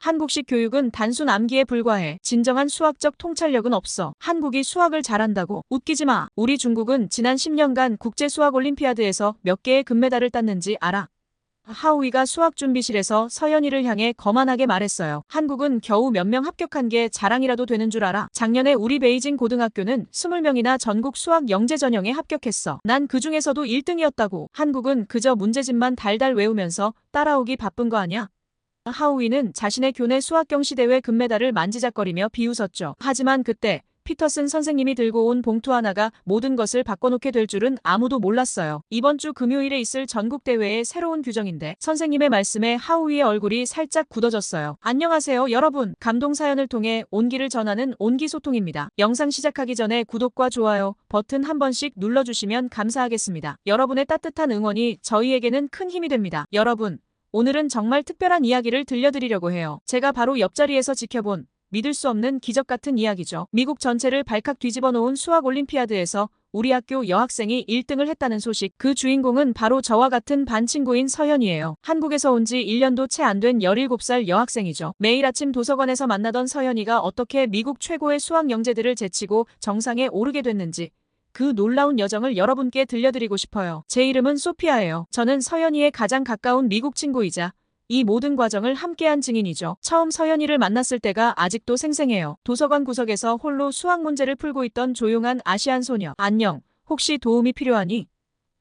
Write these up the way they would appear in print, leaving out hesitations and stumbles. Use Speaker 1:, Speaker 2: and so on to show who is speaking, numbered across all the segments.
Speaker 1: 한국식 교육은 단순 암기에 불과해. 진정한 수학적 통찰력은 없어. 한국이 수학을 잘한다고? 웃기지 마. 우리 중국은 지난 10년간 국제 수학 올림피아드에서 몇 개의 금메달을 땄는지 알아? 하우이가 수학준비실에서 서연이를 향해 거만하게 말했어요. 한국은 겨우 몇 명 합격한 게 자랑이라도 되는 줄 알아? 작년에 우리 베이징 고등학교는 20명이나 전국 수학 영재 전형에 합격했어. 난 그 중에서도 1등이었다고. 한국은 그저 문제집만 달달 외우면서 따라오기 바쁜 거 아냐? 하우이는 자신의 교내 수학 경시대회 금메달을 만지작거리며 비웃었죠. 하지만 그때 피터슨 선생님이 들고 온 봉투 하나가 모든 것을 바꿔놓게 될 줄은 아무도 몰랐어요. 이번 주 금요일에 있을 전국대회의 새로운 규정인데 선생님의 말씀에 하우이의 얼굴이 살짝 굳어졌어요. 안녕하세요 여러분. 감동사연을 통해 온기를 전하는 온기소통입니다. 영상 시작하기 전에 구독과 좋아요 버튼 한 번씩 눌러주시면 감사하겠습니다. 여러분의 따뜻한 응원이 저희에게는 큰 힘이 됩니다. 여러분, 오늘은 정말 특별한 이야기를 들려드리려고 해요. 제가 바로 옆자리에서 지켜본 믿을 수 없는 기적 같은 이야기죠. 미국 전체를 발칵 뒤집어 놓은 수학 올림피아드에서 우리 학교 여학생이 1등을 했다는 소식. 그 주인공은 바로 저와 같은 반 친구인 서연이에요. 한국에서 온 지 1년도 채 안 된 17살 여학생이죠. 매일 아침 도서관에서 만나던 서연이가 어떻게 미국 최고의 수학 영재들을 제치고 정상에 오르게 됐는지 그 놀라운 여정을 여러분께 들려드리고 싶어요. 제 이름은 소피아예요. 저는 서연이의 가장 가까운 미국 친구이자 이 모든 과정을 함께한 증인이죠. 처음 서연이를 만났을 때가 아직도 생생해요. 도서관 구석에서 홀로 수학 문제를 풀고 있던 조용한 아시안 소녀. 안녕, 혹시 도움이 필요하니?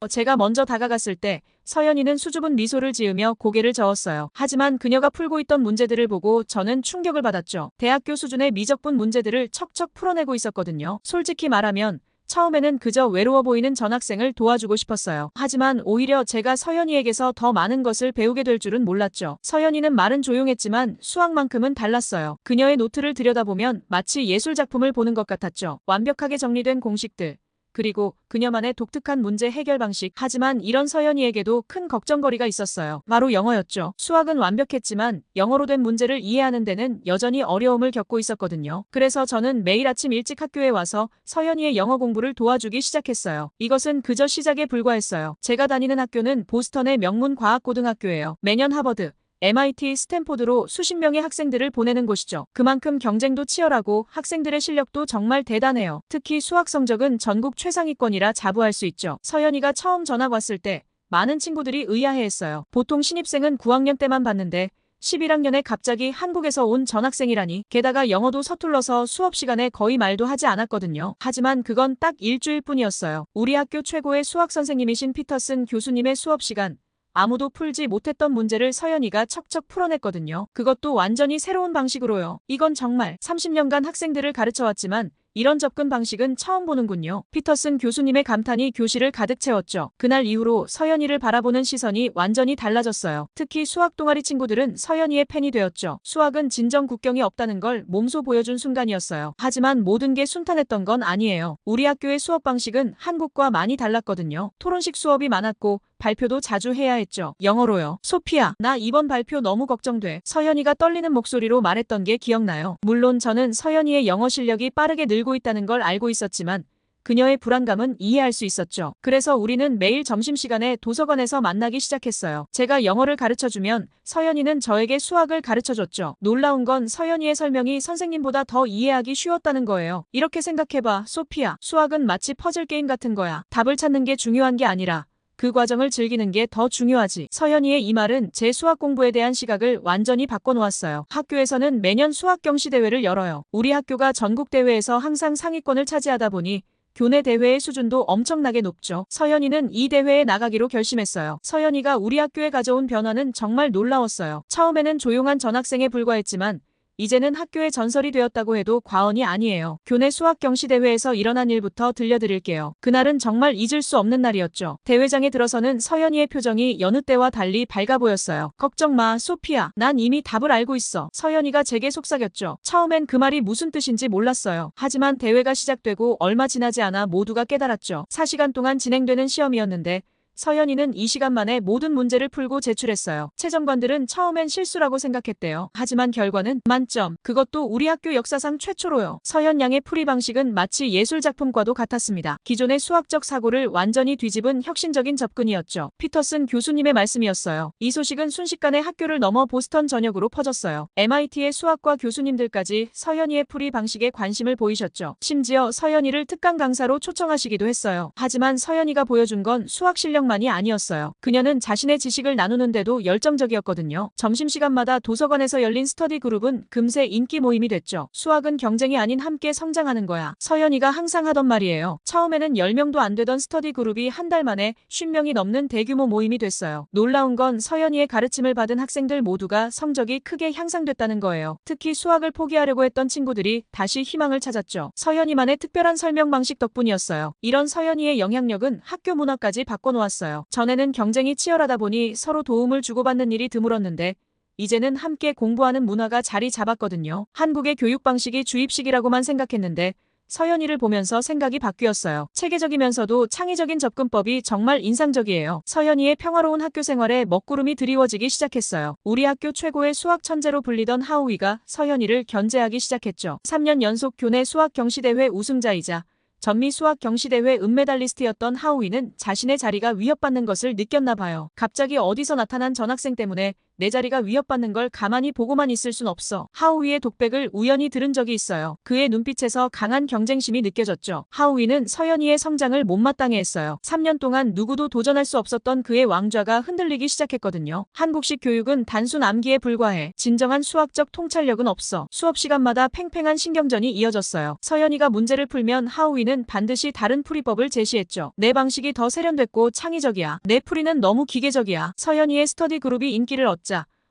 Speaker 1: 제가 먼저 다가갔을 때 서연이는 수줍은 미소를 지으며 고개를 저었어요. 하지만 그녀가 풀고 있던 문제들을 보고 저는 충격을 받았죠. 대학교 수준의 미적분 문제들을 척척 풀어내고 있었거든요. 솔직히 말하면 처음에는 그저 외로워 보이는 전학생을 도와주고 싶었어요. 하지만 오히려 제가 서연이에게서 더 많은 것을 배우게 될 줄은 몰랐죠. 서연이는 말은 조용했지만 수학만큼은 달랐어요. 그녀의 노트를 들여다보면 마치 예술작품을 보는 것 같았죠. 완벽하게 정리된 공식들. 그리고 그녀만의 독특한 문제 해결 방식. 하지만 이런 서연이에게도 큰 걱정거리가 있었어요. 바로 영어였죠. 수학은 완벽했지만 영어로 된 문제를 이해하는 데는 여전히 어려움을 겪고 있었거든요. 그래서 저는 매일 아침 일찍 학교에 와서 서연이의 영어 공부를 도와주기 시작했어요. 이것은 그저 시작에 불과했어요. 제가 다니는 학교는 보스턴의 명문 과학고등학교예요. 매년 하버드, MIT, 스탠포드로 수십 명의 학생들을 보내는 곳이죠. 그만큼 경쟁도 치열하고 학생들의 실력도 정말 대단해요. 특히 수학 성적은 전국 최상위권이라 자부할 수 있죠. 서연이가 처음 전학 왔을 때 많은 친구들이 의아해했어요. 보통 신입생은 9학년 때만 봤는데 11학년에 갑자기 한국에서 온 전학생이라니. 게다가 영어도 서툴러서 수업 시간에 거의 말도 하지 않았거든요. 하지만 그건 딱 일주일 뿐이었어요. 우리 학교 최고의 수학 선생님이신 피터슨 교수님의 수업 시간. 아무도 풀지 못했던 문제를 서연이가 척척 풀어냈거든요. 그것도 완전히 새로운 방식으로요. 이건 정말 30년간 학생들을 가르쳐왔지만 이런 접근 방식은 처음 보는군요. 피터슨 교수님의 감탄이 교실을 가득 채웠죠. 그날 이후로 서연이를 바라보는 시선이 완전히 달라졌어요. 특히 수학 동아리 친구들은 서연이의 팬이 되었죠. 수학은 진정 국경이 없다는 걸 몸소 보여준 순간이었어요. 하지만 모든 게 순탄했던 건 아니에요. 우리 학교의 수업 방식은 한국과 많이 달랐거든요. 토론식 수업이 많았고 발표도 자주 해야 했죠. 영어로요. 소피아, 나 이번 발표 너무 걱정돼. 서연이가 떨리는 목소리로 말했던 게 기억나요. 물론 저는 서연이의 영어 실력이 빠르게 늘고 있다는 걸 알고 있었지만 그녀의 불안감은 이해할 수 있었죠. 그래서 우리는 매일 점심시간에 도서관에서 만나기 시작했어요. 제가 영어를 가르쳐주면 서연이는 저에게 수학을 가르쳐줬죠. 놀라운 건 서연이의 설명이 선생님보다 더 이해하기 쉬웠다는 거예요. 이렇게 생각해봐, 소피아. 수학은 마치 퍼즐 게임 같은 거야. 답을 찾는 게 중요한 게 아니라 그 과정을 즐기는 게 더 중요하지. 서연이의 이 말은 제 수학 공부에 대한 시각을 완전히 바꿔놓았어요. 학교에서는 매년 수학 경시대회를 열어요. 우리 학교가 전국대회에서 항상 상위권을 차지하다 보니 교내 대회의 수준도 엄청나게 높죠. 서연이는 이 대회에 나가기로 결심했어요. 서연이가 우리 학교에 가져온 변화는 정말 놀라웠어요. 처음에는 조용한 전학생에 불과했지만 이제는 학교의 전설이 되었다고 해도 과언이 아니에요. 교내 수학 경시대회에서 일어난 일부터 들려드릴게요. 그날은 정말 잊을 수 없는 날이었죠. 대회장에 들어서는 서연이의 표정이 여느 때와 달리 밝아 보였어요. 걱정 마, 소피아. 난 이미 답을 알고 있어. 서연이가 제게 속삭였죠. 처음엔 그 말이 무슨 뜻인지 몰랐어요. 하지만 대회가 시작되고 얼마 지나지 않아 모두가 깨달았죠. 4시간 동안 진행되는 시험이었는데 서연이는 이 시간 만에 모든 문제를 풀고 제출했어요. 채점관들은 처음엔 실수라고 생각했대요. 하지만 결과는 만점. 그것도 우리 학교 역사상 최초로요. 서연 양의 풀이 방식은 마치 예술작품과도 같았습니다. 기존의 수학적 사고를 완전히 뒤집은 혁신적인 접근이었죠. 피터슨 교수님의 말씀이었어요. 이 소식은 순식간에 학교를 넘어 보스턴 전역으로 퍼졌어요. MIT의 수학과 교수님들까지 서연이의 풀이 방식에 관심을 보이셨죠. 심지어 서연이를 특강 강사로 초청하시기도 했어요. 하지만 서연이가 보여준 건 수학 실력만이 아니었어요. 그녀는 자신의 지식을 나누는데도 열정적이었거든요. 점심시간마다 도서관에서 열린 스터디 그룹은 금세 인기 모임이 됐죠. 수학은 경쟁이 아닌 함께 성장하는 거야. 서연이가 항상 하던 말이에요. 처음에는 10명도 안 되던 스터디 그룹이 한 달 만에 50명이 넘는 대규모 모임이 됐어요. 놀라운 건 서연이의 가르침을 받은 학생들 모두가 성적이 크게 향상됐다는 거예요. 특히 수학을 포기하려고 했던 친구들이 다시 희망을 찾았죠. 서연이만의 특별한 설명 방식 덕분이었어요. 이런 서연이의 영향력은 학교 문화까지 바꿔놓았어요. 전에는 경쟁이 치열하다 보니 서로 도움을 주고받는 일이 드물었는데 이제는 함께 공부하는 문화가 자리 잡았거든요. 한국의 교육 방식이 주입식이라고만 생각했는데 서연이를 보면서 생각이 바뀌었어요. 체계적이면서도 창의적인 접근법이 정말 인상적이에요. 서연이의 평화로운 학교 생활에 먹구름이 드리워지기 시작했어요. 우리 학교 최고의 수학 천재로 불리던 하우이가 서연이를 견제하기 시작했죠. 3년 연속 교내 수학 경시대회 우승자이자 전미 수학 경시대회 은메달리스트였던 하우이는 자신의 자리가 위협받는 것을 느꼈나 봐요. 갑자기 어디서 나타난 전학생 때문에 내 자리가 위협받는 걸 가만히 보고만 있을 순 없어. 하우이의 독백을 우연히 들은 적이 있어요. 그의 눈빛에서 강한 경쟁심이 느껴졌죠. 하우이는 서연이의 성장을 못마땅해 했어요. 3년 동안 누구도 도전할 수 없었던 그의 왕좌가 흔들리기 시작했거든요. 한국식 교육은 단순 암기에 불과해. 진정한 수학적 통찰력은 없어. 수업 시간마다 팽팽한 신경전이 이어졌어요. 서연이가 문제를 풀면 하우이는 반드시 다른 풀이법을 제시했죠. 내 방식이 더 세련됐고 창의적이야. 내 풀이는 너무 기계적이야. 서연이의 스터디 그룹이 인기를 얻자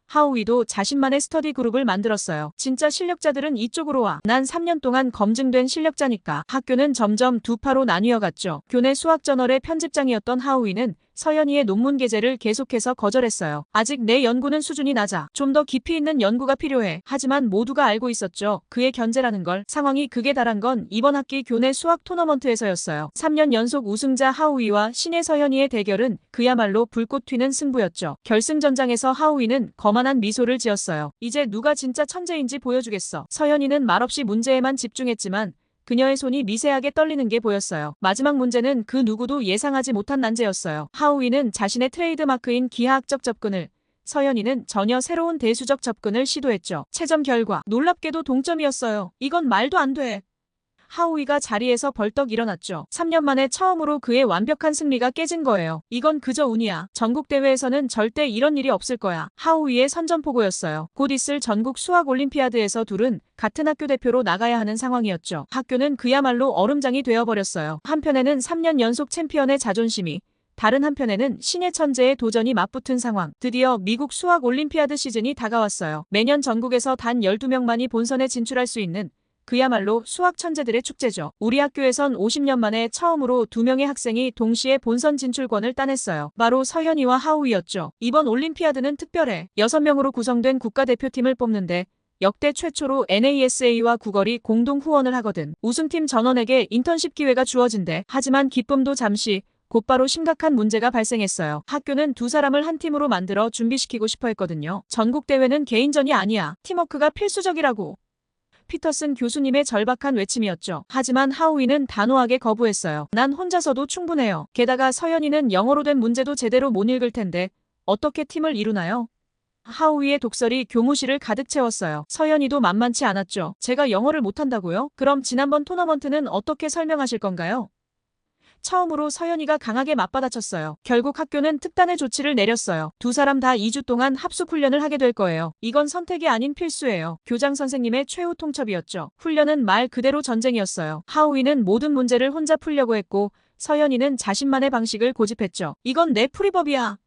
Speaker 1: 하우이도 자신만의 스터디 그룹을 만들었어요. 진짜 실력자들은 이쪽으로 와. 난 3년 동안 검증된 실력자니까. 학교는 점점 두 파로 나뉘어 갔죠. 교내 수학저널의 편집장이었던 하우이는 서연이의 논문 게재를 계속해서 거절했어요. 아직 내 연구는 수준이 낮아. 좀 더 깊이 있는 연구가 필요해. 하지만 모두가 알고 있었죠. 그의 견제라는 걸. 상황이 극에 달한 건 이번 학기 교내 수학 토너먼트에서였어요. 3년 연속 우승자 하우이와 신의 서연이의 대결은 그야말로 불꽃 튀는 승부였죠. 결승전장에서 하우이는 거만한 미소를 지었어요. 이제 누가 진짜 천재인지 보여주겠어. 서연이는 말없이 문제에만 집중했지만 그녀의 손이 미세하게 떨리는 게 보였어요. 마지막 문제는 그 누구도 예상하지 못한 난제였어요. 하우이는 자신의 트레이드마크인 기하학적 접근을, 서연이는 전혀 새로운 대수적 접근을 시도했죠. 채점 결과 놀랍게도 동점이었어요. 이건 말도 안 돼. 하우이가 자리에서 벌떡 일어났죠. 3년 만에 처음으로 그의 완벽한 승리가 깨진 거예요. 이건 그저 운이야. 전국대회에서는 절대 이런 일이 없을 거야. 하우이의 선전포고였어요. 곧 있을 전국 수학 올림피아드에서 둘은 같은 학교 대표로 나가야 하는 상황이었죠. 학교는 그야말로 얼음장이 되어버렸어요. 한편에는 3년 연속 챔피언의 자존심이, 다른 한편에는 신의 천재의 도전이 맞붙은 상황. 드디어 미국 수학 올림피아드 시즌이 다가왔어요. 매년 전국에서 단 12명만이 본선에 진출할 수 있는 그야말로 수학 천재들의 축제죠. 우리 학교에선 50년 만에 처음으로 2명의 학생이 동시에 본선 진출권을 따냈어요. 바로 서연이와 하우이였죠. 이번 올림피아드는 특별해. 6명으로 구성된 국가대표팀을 뽑는데 역대 최초로 NASA와 구걸이 공동 후원을 하거든. 우승팀 전원에게 인턴십 기회가 주어진대. 하지만 기쁨도 잠시, 곧바로 심각한 문제가 발생했어요. 학교는 두 사람을 한 팀으로 만들어 준비시키고 싶어 했거든요. 전국대회는 개인전이 아니야. 팀워크가 필수적이라고. 피터슨 교수님의 절박한 외침이었죠. 하지만 하우이는 단호하게 거부했어요. 난 혼자서도 충분해요. 게다가 서연이는 영어로 된 문제도 제대로 못 읽을 텐데 어떻게 팀을 이루나요? 하우이의 독설이 교무실을 가득 채웠어요. 서연이도 만만치 않았죠. 제가 영어를 못한다고요? 그럼 지난번 토너먼트는 어떻게 설명하실 건가요? 처음으로 서연이가 강하게 맞받아쳤어요. 결국 학교는 특단의 조치를 내렸어요. 두 사람 다 2주 동안 합숙 훈련을 하게 될 거예요. 이건 선택이 아닌 필수예요. 교장 선생님의 최후 통첩이었죠. 훈련은 말 그대로 전쟁이었어요. 하우이는 모든 문제를 혼자 풀려고 했고 서연이는 자신만의 방식을 고집했죠. 이건 내 풀이법이야.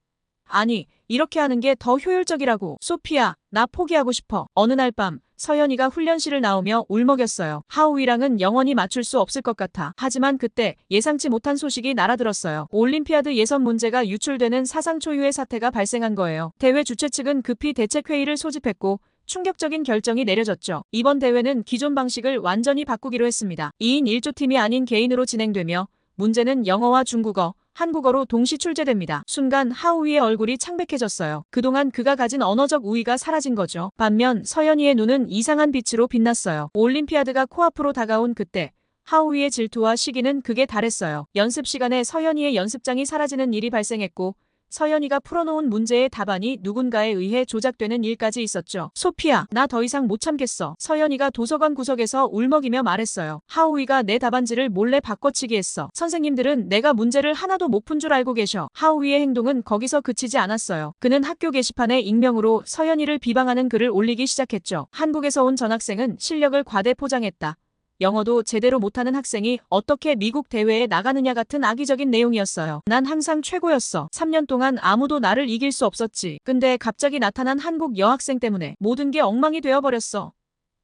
Speaker 1: 아니, 이렇게 하는 게 더 효율적이라고. 소피야, 나 포기하고 싶어. 어느 날 밤 서연이가 훈련실을 나오며 울먹였어요. 하우이랑은 영원히 맞출 수 없을 것 같아. 하지만 그때 예상치 못한 소식이 날아들었어요. 올림피아드 예선 문제가 유출되는 사상 초유의 사태가 발생한 거예요. 대회 주최 측은 급히 대책회의를 소집했고 충격적인 결정이 내려졌죠. 이번 대회는 기존 방식을 완전히 바꾸기로 했습니다. 2인 1조 팀이 아닌 개인으로 진행되며 문제는 영어와 중국어, 한국어로 동시 출제됩니다. 순간 하우이의 얼굴이 창백해졌어요. 그동안 그가 가진 언어적 우위가 사라진 거죠. 반면 서연이의 눈은 이상한 빛으로 빛났어요. 올림피아드가 코앞으로 다가온 그때 하우이의 질투와 시기는 극에 달했어요. 연습 시간에 서연이의 연습장이 사라지는 일이 발생했고 서연이가 풀어놓은 문제의 답안이 누군가에 의해 조작되는 일까지 있었죠. 소피야, 나 더 이상 못 참겠어. 서연이가 도서관 구석에서 울먹이며 말했어요. 하우이가 내 답안지를 몰래 바꿔치기 했어. 선생님들은 내가 문제를 하나도 못 푼 줄 알고 계셔. 하우이의 행동은 거기서 그치지 않았어요. 그는 학교 게시판에 익명으로 서연이를 비방하는 글을 올리기 시작했죠. 한국에서 온 전학생은 실력을 과대 포장했다. 영어도 제대로 못하는 학생이 어떻게 미국 대회에 나가느냐 같은 악의적인 내용이었어요. 난 항상 최고였어. 3년 동안 아무도 나를 이길 수 없었지. 근데 갑자기 나타난 한국 여학생 때문에 모든 게 엉망이 되어버렸어.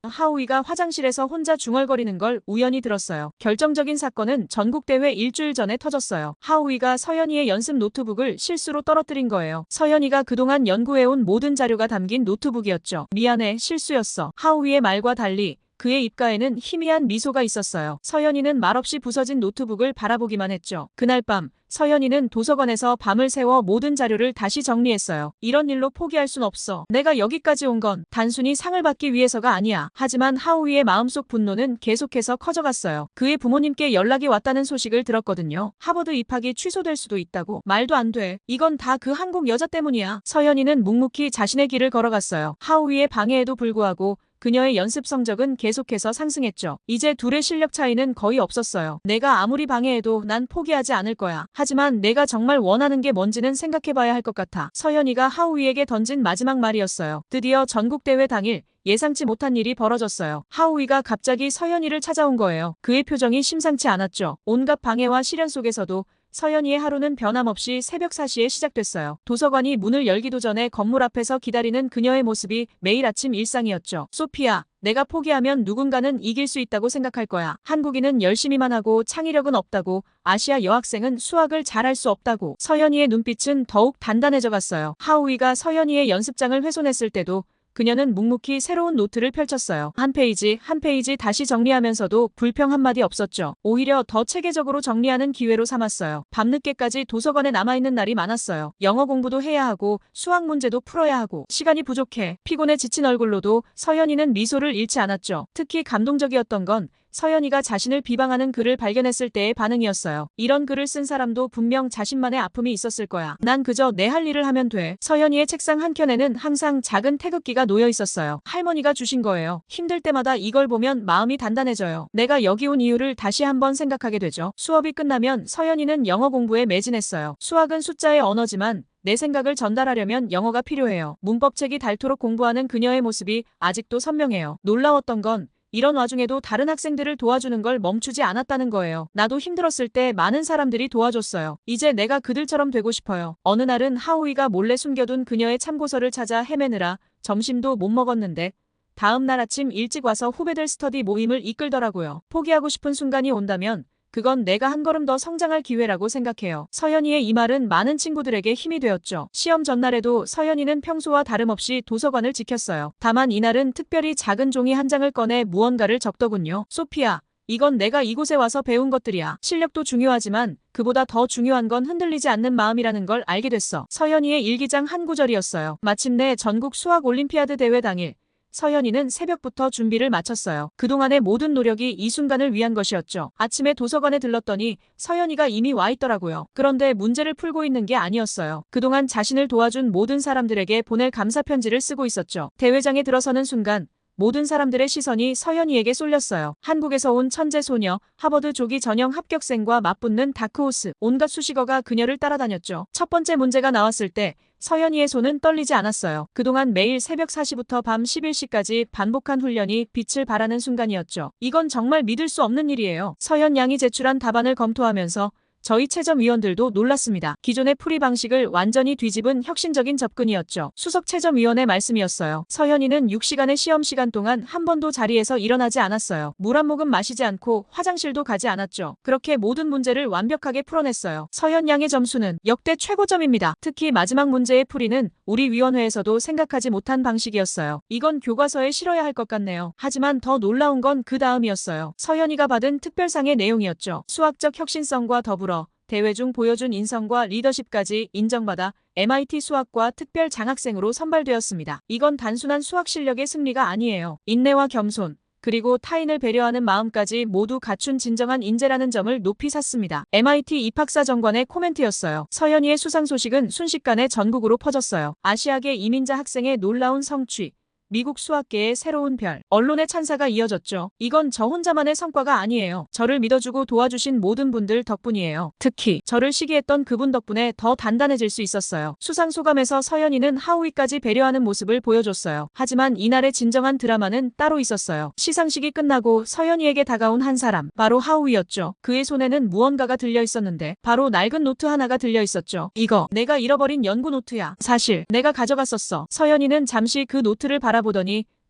Speaker 1: 하우이가 화장실에서 혼자 중얼거리는 걸 우연히 들었어요. 결정적인 사건은 전국대회 일주일 전에 터졌어요. 하우이가 서연이의 연습 노트북을 실수로 떨어뜨린 거예요. 서연이가 그동안 연구해온 모든 자료가 담긴 노트북이었죠. 미안해, 실수였어. 하우이의 말과 달리 그의 입가에는 희미한 미소가 있었어요. 서연이는 말없이 부서진 노트북을 바라보기만 했죠. 그날 밤 서연이는 도서관에서 밤을 새워 모든 자료를 다시 정리했어요. 이런 일로 포기할 순 없어. 내가 여기까지 온 건 단순히 상을 받기 위해서가 아니야. 하지만 하우이의 마음속 분노는 계속해서 커져갔어요. 그의 부모님께 연락이 왔다는 소식을 들었거든요. 하버드 입학이 취소될 수도 있다고. 말도 안 돼. 이건 다 그 한국 여자 때문이야. 서연이는 묵묵히 자신의 길을 걸어갔어요. 하우이의 방해에도 불구하고 그녀의 연습 성적은 계속해서 상승했죠. 이제 둘의 실력 차이는 거의 없었어요. 내가 아무리 방해해도 난 포기하지 않을 거야. 하지만 내가 정말 원하는 게 뭔지는 생각해봐야 할 것 같아. 서연이가 하우이에게 던진 마지막 말이었어요. 드디어 전국대회 당일 예상치 못한 일이 벌어졌어요. 하우이가 갑자기 서연이를 찾아온 거예요. 그의 표정이 심상치 않았죠. 온갖 방해와 시련 속에서도 서연이의 하루는 변함없이 새벽 4시에 시작됐어요. 도서관이 문을 열기도 전에 건물 앞에서 기다리는 그녀의 모습이 매일 아침 일상이었죠. 소피야, 내가 포기하면 누군가는 이길 수 있다고 생각할 거야. 한국인은 열심히만 하고 창의력은 없다고. 아시아 여학생은 수학을 잘할 수 없다고. 서연이의 눈빛은 더욱 단단해져 갔어요. 하우이가 서연이의 연습장을 훼손했을 때도 그녀는 묵묵히 새로운 노트를 펼쳤어요. 한 페이지 한 페이지 다시 정리하면서도 불평 한마디 없었죠. 오히려 더 체계적으로 정리하는 기회로 삼았어요. 밤늦게까지 도서관에 남아있는 날이 많았어요. 영어 공부도 해야 하고 수학 문제도 풀어야 하고 시간이 부족해. 피곤해 지친 얼굴로도 서연이는 미소를 잃지 않았죠. 특히 감동적이었던 건 서연이가 자신을 비방하는 글을 발견했을 때의 반응이었어요. 이런 글을 쓴 사람도 분명 자신만의 아픔이 있었을 거야. 난 그저 내 할 일을 하면 돼. 서연이의 책상 한켠에는 항상 작은 태극기가 놓여 있었어요. 할머니가 주신 거예요. 힘들 때마다 이걸 보면 마음이 단단해져요. 내가 여기 온 이유를 다시 한번 생각하게 되죠. 수업이 끝나면 서연이는 영어 공부에 매진했어요. 수학은 숫자의 언어지만 내 생각을 전달하려면 영어가 필요해요. 문법책이 닳도록 공부하는 그녀의 모습이 아직도 선명해요. 놀라웠던 건 이런 와중에도 다른 학생들을 도와주는 걸 멈추지 않았다는 거예요. 나도 힘들었을 때 많은 사람들이 도와줬어요. 이제 내가 그들처럼 되고 싶어요. 어느 날은 하우이가 몰래 숨겨둔 그녀의 참고서를 찾아 헤매느라 점심도 못 먹었는데 다음 날 아침 일찍 와서 후배들 스터디 모임을 이끌더라고요. 포기하고 싶은 순간이 온다면 그건 내가 한 걸음 더 성장할 기회라고 생각해요. 서연이의 이 말은 많은 친구들에게 힘이 되었죠. 시험 전날에도 서연이는 평소와 다름없이 도서관을 지켰어요. 다만 이날은 특별히 작은 종이 한 장을 꺼내 무언가를 적더군요. 소피야, 이건 내가 이곳에 와서 배운 것들이야. 실력도 중요하지만 그보다 더 중요한 건 흔들리지 않는 마음이라는 걸 알게 됐어. 서연이의 일기장 한 구절이었어요. 마침내 전국 수학 올림피아드 대회 당일 서연이는 새벽부터 준비를 마쳤어요. 그동안의 모든 노력이 이 순간을 위한 것이었죠. 아침에 도서관에 들렀더니 서연이가 이미 와 있더라고요. 그런데 문제를 풀고 있는 게 아니었어요. 그동안 자신을 도와준 모든 사람들에게 보낼 감사 편지를 쓰고 있었죠. 대회장에 들어서는 순간 모든 사람들의 시선이 서연이에게 쏠렸어요. 한국에서 온 천재 소녀, 하버드 조기 전형 합격생과 맞붙는 다크호스, 온갖 수식어가 그녀를 따라다녔죠. 첫 번째 문제가 나왔을 때 서연이의 손은 떨리지 않았어요. 그동안 매일 새벽 4시부터 밤 11시까지 반복한 훈련이 빛을 발하는 순간이었죠. 이건 정말 믿을 수 없는 일이에요. 서연 양이 제출한 답안을 검토하면서 저희 채점위원들도 놀랐습니다. 기존의 풀이 방식을 완전히 뒤집은 혁신적인 접근이었죠. 수석 채점위원의 말씀이었어요. 서연이는 6시간의 시험 시간 동안 한 번도 자리에서 일어나지 않았어요. 물 한 모금 마시지 않고 화장실도 가지 않았죠. 그렇게 모든 문제를 완벽하게 풀어냈어요. 서연 양의 점수는 역대 최고점입니다. 특히 마지막 문제의 풀이는 우리 위원회에서도 생각하지 못한 방식이었어요. 이건 교과서에 실어야 할 것 같네요. 하지만 더 놀라운 건 그 다음이었어요. 서연이가 받은 특별상의 내용이었죠. 수학적 혁신성과 더불어 대회 중 보여준 인성과 리더십까지 인정받아 MIT 수학과 특별 장학생으로 선발되었습니다. 이건 단순한 수학 실력의 승리가 아니에요. 인내와 겸손, 그리고 타인을 배려하는 마음까지 모두 갖춘 진정한 인재라는 점을 높이 샀습니다. MIT 입학사 정관의 코멘트였어요. 서연이의 수상 소식은 순식간에 전국으로 퍼졌어요. 아시아계 이민자 학생의 놀라운 성취, 미국 수학계의 새로운 별, 언론의 찬사가 이어졌죠. 이건 저 혼자만의 성과가 아니에요. 저를 믿어주고 도와주신 모든 분들 덕분이에요. 특히 저를 시기했던 그분 덕분에 더 단단해질 수 있었어요. 수상 소감에서 서연이는 하우이까지 배려하는 모습을 보여줬어요. 하지만 이날의 진정한 드라마는 따로 있었어요. 시상식이 끝나고 서연이에게 다가온 한 사람, 바로 하우이였죠. 그의 손에는 무언가가 들려 있었는데 바로 낡은 노트 하나가 들려 있었죠. 이거 내가 잃어버린 연구 노트야. 사실 내가 가져갔었어. 서연이는 잠시 그 노트를 바라보더니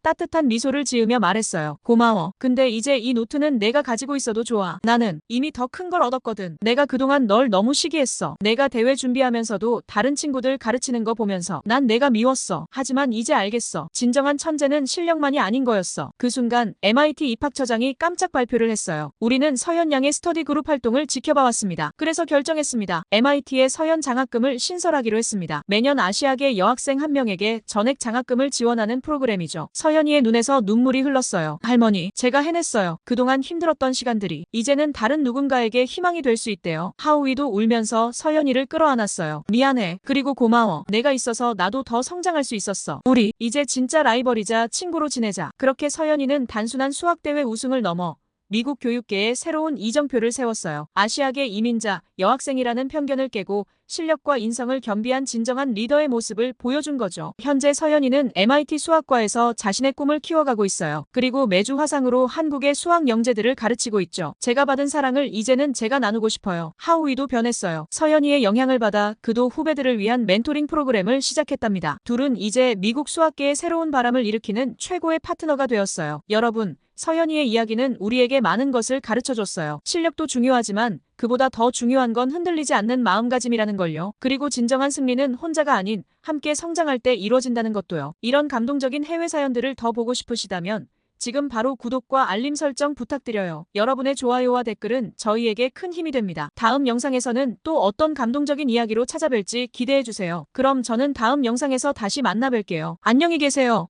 Speaker 1: 따뜻한 미소를 지으며 말했어요. 고마워. 근데 이제 이 노트는 내가 가지고 있어도 좋아. 나는 이미 더 큰 걸 얻었거든. 내가 그동안 널 너무 시기했어. 내가 대회 준비하면서도 다른 친구들 가르치는 거 보면서 난 내가 미웠어. 하지만 이제 알겠어. 진정한 천재는 실력만이 아닌 거였어. 그 순간 MIT 입학처장이 깜짝 발표를 했어요. 우리는 서연 양의 스터디 그룹 활동을 지켜봐왔습니다. 그래서 결정했습니다. MIT에 서연 장학금을 신설하기로 했습니다. 매년 아시아계 여학생 한 명에게 전액 장학금을 지원하는 프로그램이죠. 서연이의 눈에서 눈물이 흘렀어요. 할머니, 제가 해냈어요. 그동안 힘들었던 시간들이 이제는 다른 누군가에게 희망이 될 수 있대요. 하우이도 울면서 서연이를 끌어안았어요. 미안해. 그리고 고마워. 내가 있어서 나도 더 성장할 수 있었어. 우리 이제 진짜 라이벌이자 친구로 지내자. 그렇게 서연이는 단순한 수학대회 우승을 넘어 미국 교육계에 새로운 이정표를 세웠어요. 아시아계 이민자, 여학생이라는 편견을 깨고 실력과 인성을 겸비한 진정한 리더의 모습을 보여준 거죠. 현재 서연이는 MIT 수학과에서 자신의 꿈을 키워가고 있어요. 그리고 매주 화상으로 한국의 수학 영재들을 가르치고 있죠. 제가 받은 사랑을 이제는 제가 나누고 싶어요. 하우이도 변했어요. 서연이의 영향을 받아 그도 후배들을 위한 멘토링 프로그램을 시작했답니다. 둘은 이제 미국 수학계에 새로운 바람을 일으키는 최고의 파트너가 되었어요. 여러분, 서연이의 이야기는 우리에게 많은 것을 가르쳐줬어요. 실력도 중요하지만 그보다 더 중요한 건 흔들리지 않는 마음가짐이라는 걸요. 그리고 진정한 승리는 혼자가 아닌 함께 성장할 때 이루어진다는 것도요. 이런 감동적인 해외 사연들을 더 보고 싶으시다면 지금 바로 구독과 알림 설정 부탁드려요. 여러분의 좋아요와 댓글은 저희에게 큰 힘이 됩니다. 다음 영상에서는 또 어떤 감동적인 이야기로 찾아뵐지 기대해주세요. 그럼 저는 다음 영상에서 다시 만나 뵐게요. 안녕히 계세요.